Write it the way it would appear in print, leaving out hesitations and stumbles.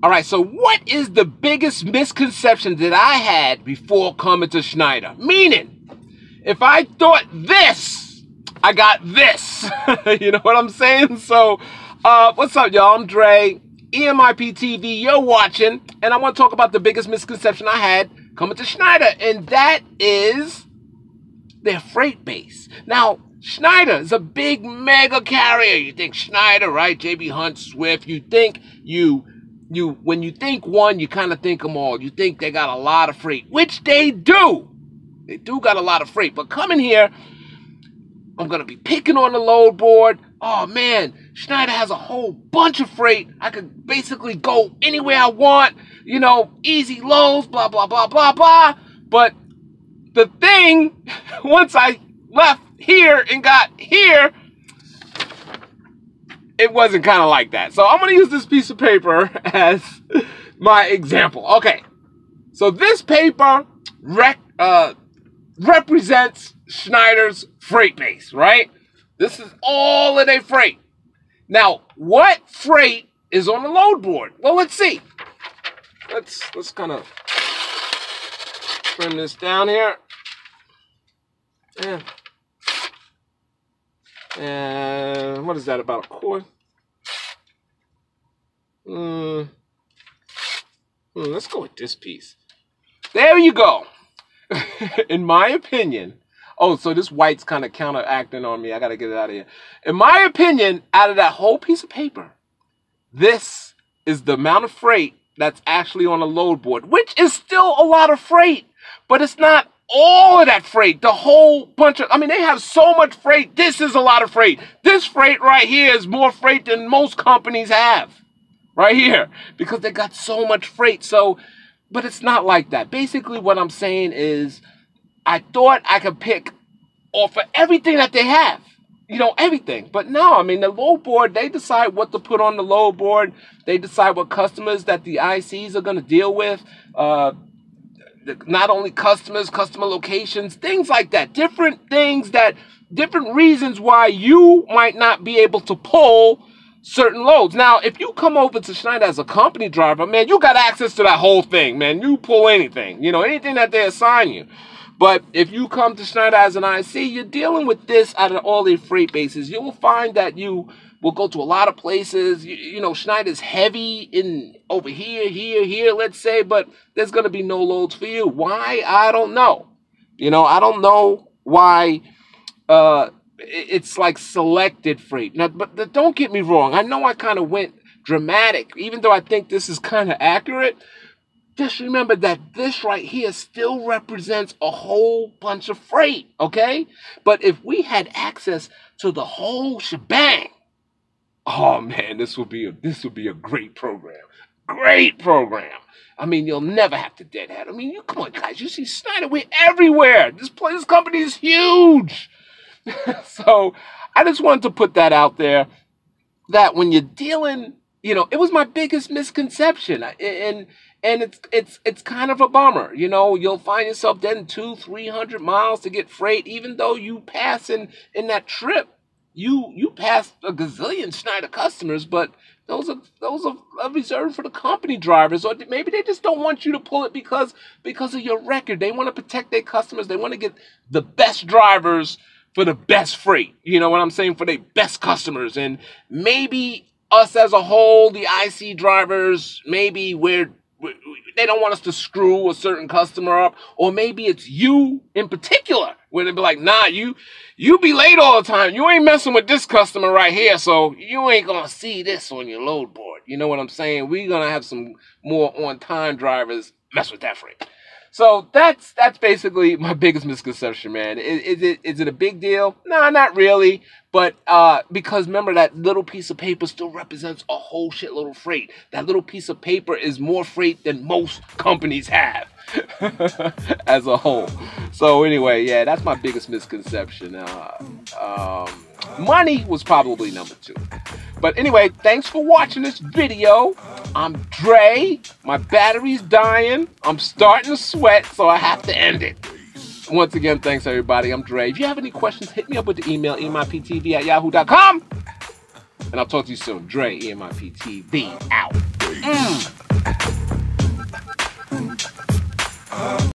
All right, so what is the biggest misconception that I had before coming to Schneider? Meaning, if I thought this, I got this. You know what I'm saying? So, what's up, y'all? I'm Dre, EMIP TV, you're watching, and I want to talk about the biggest misconception I had coming to Schneider, and that is their freight base. Now, Schneider is a big mega carrier. You think Schneider, right? JB Hunt, Swift. You think when you think one, you kind of think them all. You think they got a lot of freight, which they do. They do got a lot of freight. But coming here, I'm going to be picking on the load board. Oh, man, Schneider has a whole bunch of freight. I could basically go anywhere I want. You know, easy loads, blah, blah, blah, blah, blah. But the thing, once I left here and got here, it wasn't kind of like that. So I'm going to use this piece of paper as my example. Okay, so this paper represents Schneider's freight base, right? This is all of their freight. Now, what freight is on the load board? Well, let's see. Let's kind of trim this down here. Yeah. And what is that, about a quart? Let's go with this piece. There you go. In my opinion, oh, so this white's kind of counteracting on me. I got to get it out of here. In my opinion, out of that whole piece of paper, this is the amount of freight that's actually on a load board, which is still a lot of freight, but it's not all of that freight, the whole bunch of, I mean, they have so much freight. This is a lot of freight. This freight right here is more freight than most companies have right here because they got so much freight. So, but it's not like that. Basically, what I'm saying is I thought I could pick off of everything that they have, you know, everything. But no, I mean, the load board, they decide what to put on the load board. They decide what customers that the ICs are going to deal with. Not only customers, customer locations, things like that. Different things that, different reasons why you might not be able to pull certain loads. Now, if you come over to Schneider as a company driver, man, you got access to that whole thing, man. You pull anything, you know, anything that they assign you. But if you come to Schneider as an IC, you're dealing with this out of all their freight bases. You will find that you will go to a lot of places. You know, Schneider's heavy in over here, let's say, but there's going to be no loads for you. Why? I don't know. You know, I don't know why it's like selected freight. Now, but don't get me wrong. I know I kind of went dramatic, even though I think this is kind of accurate. Just remember that this right here still represents a whole bunch of freight, okay? But if we had access to the whole shebang, oh man, this would be a great program. Great program. I mean, you'll never have to deadhead. I mean, come on, guys. You see Schneider, we're everywhere. This company is huge. So I just wanted to put that out there, that when you're dealing, you know, it was my biggest misconception. And it's kind of a bummer. You know, you'll find yourself then 200-300 miles to get freight, even though you pass in that trip. You pass a gazillion Schneider customers, but those are reserved for the company drivers, or maybe they just don't want you to pull it because of your record. They want to protect their customers. They want to get the best drivers for the best freight. You know what I'm saying? For their best customers. And maybe us as a whole, the IC drivers, maybe they don't want us to screw a certain customer up, or maybe it's you in particular, where they be like, nah, you be late all the time. You ain't messing with this customer right here, so you ain't gonna see this on your load board. You know what I'm saying? We're gonna have some more on-time drivers mess with that freight. So that's basically my biggest misconception, man. Is it a big deal? No, not really. But because remember, that little piece of paper still represents a whole shitload of freight. That little piece of paper is more freight than most companies have as a whole. So anyway, yeah, that's my biggest misconception. Money was probably number 2. But anyway, thanks for watching this video. I'm Dre. My battery's dying. I'm starting to sweat, so I have to end it. Once again, thanks everybody. I'm Dre. If you have any questions, hit me up with the email, emiptv@yahoo.com. And I'll talk to you soon. Dre, EMIPTV, out.